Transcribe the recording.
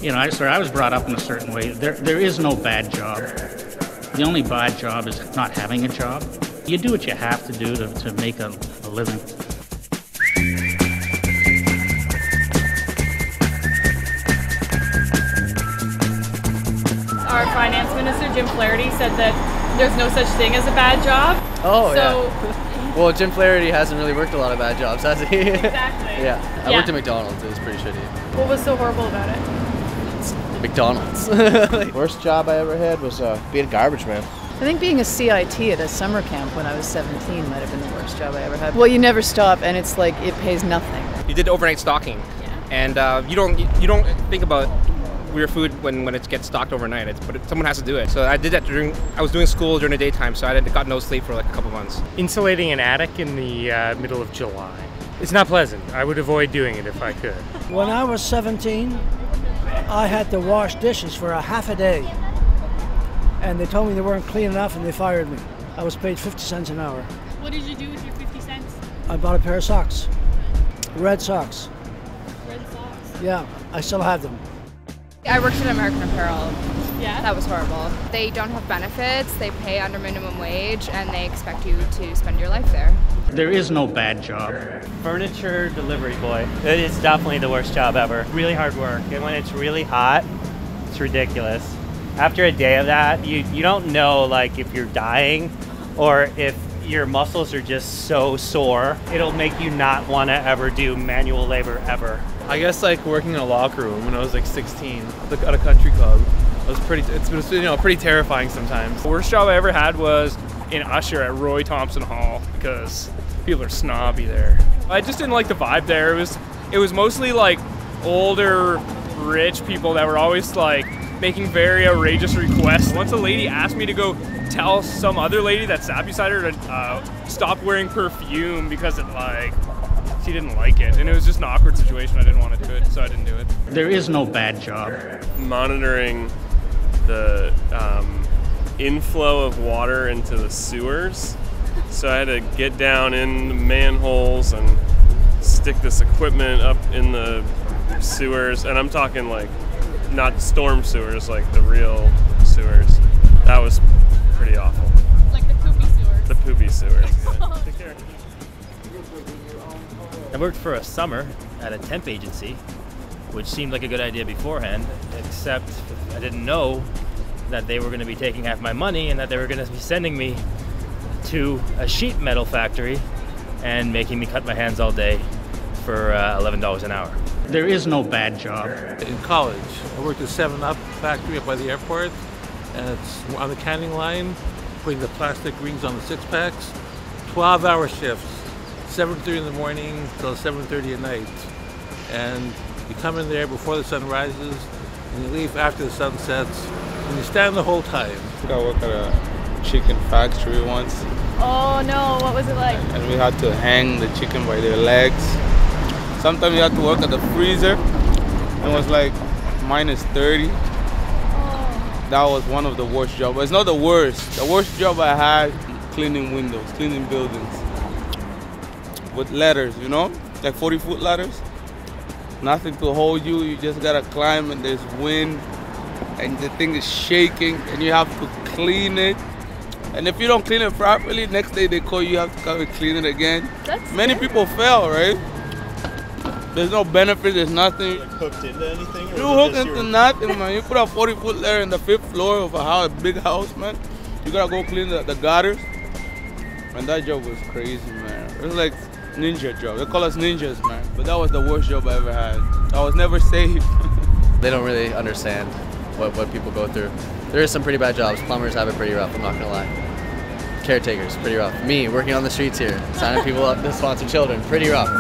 You know, I was brought up in a certain way. There is no bad job. The only bad job is not having a job. You do what you have to do to make a living. Our finance minister, Jim Flaherty, said that there's no such thing as a bad job. Oh, so, yeah. Well, Jim Flaherty hasn't really worked a lot of bad jobs, has he? Exactly. Yeah. I worked at McDonald's. It was pretty shitty. What was so horrible about it? It's McDonald's. Worst job I ever had was being a garbage man. I think being a CIT at a summer camp when I was 17 might have been the worst job I ever had. Well, you never stop, and it's like it pays nothing. You did overnight stocking, and you don't think about your food when it gets stocked overnight. But someone has to do it. So I did that I was doing school during the daytime, so I got no sleep for like a couple months. Insulating an attic in the middle of July. It's not pleasant. I would avoid doing it if I could. When I was 17, I had to wash dishes for a half a day. And they told me they weren't clean enough and they fired me. I was paid 50 cents an hour. What did you do with your 50 cents? I bought a pair of socks. Red socks. Red socks? Yeah, I still have them. I worked at American Apparel. Yeah? That was horrible. They don't have benefits, they pay under minimum wage, and they expect you to spend your life there. There is no bad job. Furniture delivery boy. It is definitely the worst job ever. Really hard work, and when it's really hot, it's ridiculous. After a day of that, you don't know like if you're dying or if your muscles are just so sore. It'll make you not want to ever do manual labor ever. I guess like working in a locker room when I was like 16 at a country club. It's been pretty terrifying sometimes. The worst job I ever had was in Usher at Roy Thompson Hall because people are snobby there. I just didn't like the vibe there. It was mostly like older, rich people that were always like making very outrageous requests. Once a lady asked me to go tell some other lady that sat beside her to stop wearing perfume because she didn't like it, and it was just an awkward situation. I didn't want to do it, so I didn't do it. There is no bad job. Monitoring the inflow of water into the sewers. So I had to get down in the manholes and stick this equipment up in the sewers, and I'm talking like not storm sewers, like the real sewers. That was pretty awful. Like the poopy sewers. The poopy sewers. Yeah. Take care. I worked for a summer at a temp agency, which seemed like a good idea beforehand, except I didn't know that they were going to be taking half my money and that they were going to be sending me to a sheet metal factory and making me cut my hands all day for $11 an hour. There is no bad job. In college, I worked at 7-Up factory up by the airport, and it's on the canning line, putting the plastic rings on the six-packs. 12-hour shifts, 7:30 in the morning till 7:30 at night. And you come in there before the sun rises, and you leave after the sun sets, and you stand the whole time. I worked at a chicken factory once. Oh no, what was it like? And we had to hang the chicken by their legs. Sometimes you had to work at the freezer. It was like -30. Oh. That was one of the worst jobs. It's not the worst. The worst job I had, cleaning windows, cleaning buildings. With ladders, you know? Like 40-foot ladders. Nothing to hold you. You just gotta climb and there's wind. And the thing is shaking and you have to clean it. And if you don't clean it properly, next day they call you, have to come and clean it again. Many people fail, right? There's no benefit, there's nothing. Like hooked into anything? You hooked into nothing, man. You put a 40-foot ladder in the 5th floor of a house, a big house, man. You gotta go clean the gutters. And that job was crazy, man. It was like ninja job. They call us ninjas, man. But that was the worst job I ever had. I was never safe. They don't really understand what people go through. There is some pretty bad jobs. Plumbers have it pretty rough, I'm not gonna lie. Caretakers, pretty rough. Me, working on the streets here, signing people up to sponsor children, pretty rough.